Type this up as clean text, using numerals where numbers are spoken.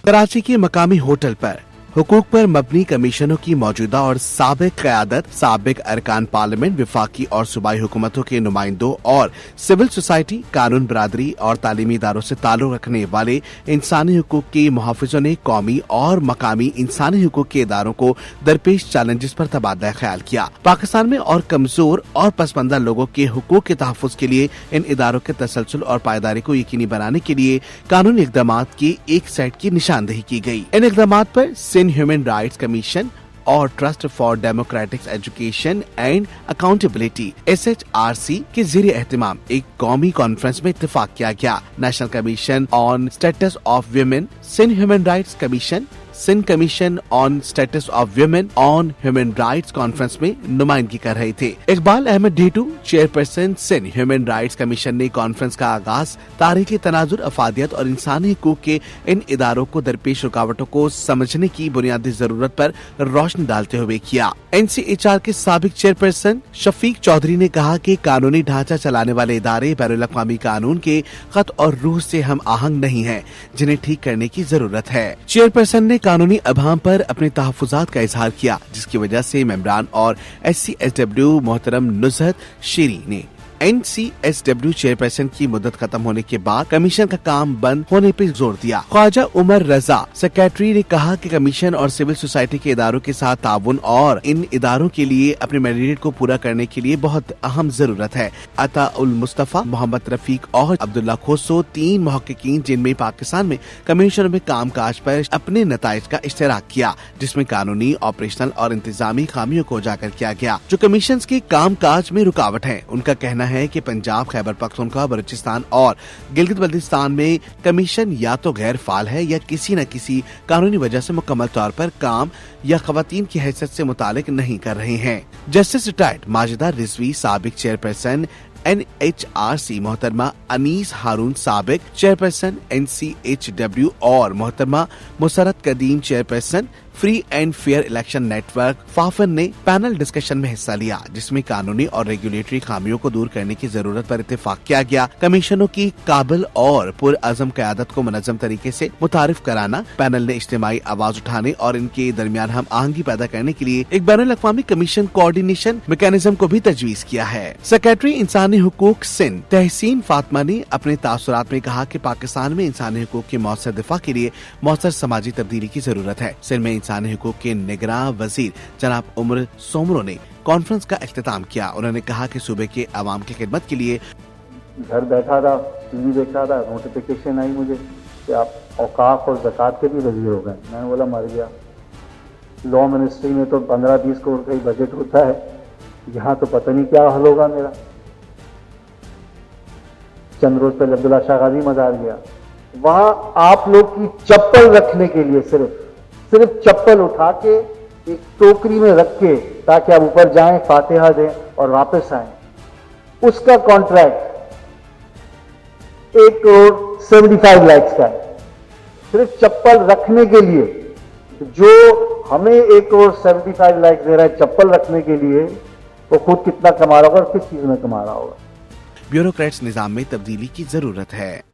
कराची के मकामी होटल पर हुकूक पर मबनी कमीशनों की मौजूदा और साबिक क़यादत, साबिक अरकान पार्लियामेंट, विफाकी और सूबाई हुकूमतों के नुमाइंदों और सिविल सोसाइटी, कानून बरादरी और तालीमी इदारों से ताल्लुक रखने वाले इंसानी हुकूक के मुहाफिजों ने कौमी और मकामी इंसानी हुकूक के इदारों को दरपेश चैलेंजेस पर तबादला ख्याल किया। पाकिस्तान में और कमजोर और पसमानदा लोगों के हुकूक के तहफ़्फ़ुज़ के लिए इन इदारों के तसलसल और पायदारी को यकीनी बनाने के लिए कानूनी इक़दामात की एक सेट की निशानदेही की गई। इन इक़दामात पर सिंध ह्यूमन राइट्स कमीशन और trust for democratic education and accountability SHRC के ज़रिए एहतमाम एक कौमी कॉन्फ्रेंस में इत्तेफाक किया गया। National commission on status of women, Sindh human rights commission, Sindh commission on status of women on human rights conference में नुमाइंदगी कर रहे थे। Iqbal Ahmad Dhitu, chairperson Sindh human rights commission ने कॉन्फ्रेंस का आगाज तारीखी तनाजुर, अफादियत और इंसानी हुकूक के इन इदारों को दरपेश रुकावटों को समझने की बुनियादी जरूरत पर रोशनी डालते हुए किया। NCHR के साबिक चेयरपर्सन शफीक चौधरी ने कहा कि कानूनी ढांचा चलाने वाले इदारे बैनुल अक़वामी कानून के खत और रूह से हम आहंग नहीं हैं, जिन्हें ठीक करने की जरूरत है। चेयरपर्सन ने कानूनी अभाम पर अपने तहफ़्फ़ुज़ात का इजहार किया, जिसकी वजह से मेंबरान और SCSW मोहतरम नुज़हत शेरी ने NCSW चेयरपर्सन की मुद्दत खत्म होने के बाद कमीशन का काम बंद होने पर जोर दिया। ख्वाजा उमर रजा सेक्रेटरी ने कहा कि कमीशन और सिविल सोसाइटी के इदारों के साथ ताउन और इन इदारों के लिए अपने मैंडेट को पूरा करने के लिए बहुत अहम जरूरत है। अता उल मुस्तफा, मोहम्मद रफीक और अब्दुल्ला खोसो, 3 मुहक्किकीन जिनमें पाकिस्तान में कमीशन में काम काज पर अपने नताइज का इश्तराक किया, जिसमें कानूनी, ऑपरेशनल और इंतजामी खामियों को उजागर किया गया जो कमीशन के काम काज में रुकावट है। उनका कहना है कि पंजाब, खैबर पख्तूनख्वा, बलूचिस्तान और गिलगित बल्तिस्तान में कमीशन या तो गैर फाल है या किसी न किसी कानूनी वजह से मुकम्मल तौर पर काम या खवातीन की हैसियत से मुतालिक नहीं कर रहे हैं। जस्टिस रिटायर्ड माजिदा रिजवी, साबिक चेयरपर्सन NHRC मोहतरमा अनीस हारून, साबिक चेयरपर्सन NCHW और मोहतरमा Musarrat Qadeem, chairperson free and fair election network FAFEN ने पैनल डिस्कशन में हिस्सा लिया, जिसमें कानूनी और रेगुलेटरी खामियों को दूर करने की जरूरत पर इत्तेफाक किया गया। कमीशनों की काबिल और पुरअज़म क़यादत को मुनज़्ज़म तरीके से मुतारिफ कराना। पैनल ने इज्तिमाई आवाज उठाने और इनके दरमियान हम आहंगी पैदा करने के लिए एक बैनुल अक़वामी कमीशन कोऑर्डिनेशन मैकेनिज्म को भी तजवीज़ किया है। सेक्रेटरी इंसानी हुकूक सिंध तहसीन फातिमा ने अपने तासुरात में कहा कि पाकिस्तान में इंसानी हुकूक के मौसर दिफा के लिए मौसर समाजी तब्दीली की जरूरत है। सिंध में इंसानी हुकूक के निगरान वजीर जनाब उमर सोमरो ने कॉन्फ्रेंस का इख्तिताम किया। उन्होंने कहा कि सूबे के अवाम की खिदमत के लिए घर बैठा था, टीवी देख रहा था, नोटिफिकेशन आई मुझे कि आप औकाफ और ज़कात के भी वजीर हो गए। मैंने बोला मर गया। लॉ मिनिस्ट्री में तो 15-20 करोड़ का ही बजट होता है, यहाँ तो पता नहीं क्या हल होगा मेरा। चंद रोज पहले अब्दुल्ला शाह गाजी मजार गया, वहां आप लोग की चप्पल रखने के लिए सिर्फ चप्पल उठा के एक टोकरी में रख के ताकि आप ऊपर जाएं, फातिहा दें और वापस आएं, उसका कॉन्ट्रैक्ट 1,75 लाख का है, सिर्फ चप्पल रखने के लिए। जो हमें 1,75 लाख दे रहा है चप्पल रखने के लिए, वो खुद कितना कमा रहा होगा और किस चीज में कमा रहा होगा। ब्यूरोक्रेट्स निजाम में तब्दीली की जरूरत है।